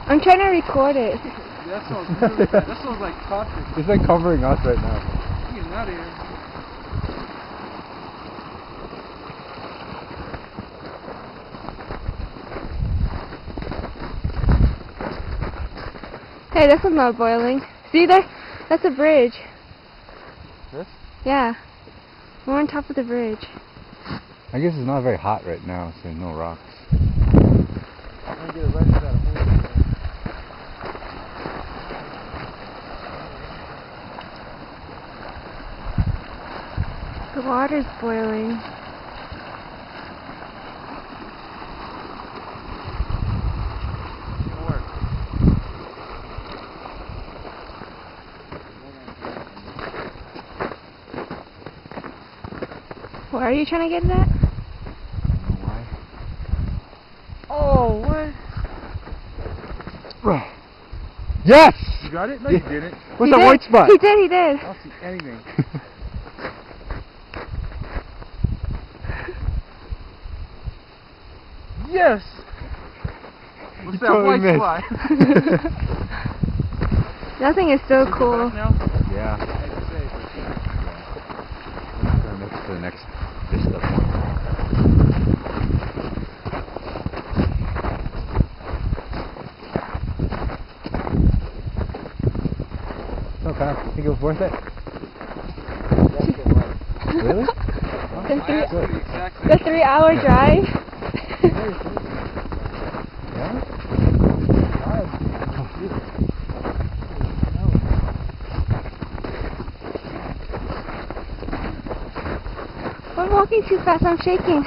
I'm trying to record it. That smells really bad. That smells like codfish. It's like covering us right now. Get out of here. Hey, this one's not boiling. See there? That's a bridge. This? Yeah. We're on top of the bridge. I guess it's not very hot right now, so no rocks. I'm gonna get it right into that hole. The water's boiling. What are you trying to get at? I don't know why. Oh, what? Yes! You got it? No, you didn't. What's that white spot? He did. I don't see anything. Yes! What's that totally white missed. spot? Nothing is so cool. Now? Yeah. I'd say, but Let's go to the next vista point. So, kind of think it was worth it? Really? The exactly. the 3-hour drive. Yeah? I'm walking too fast. I'm shaking.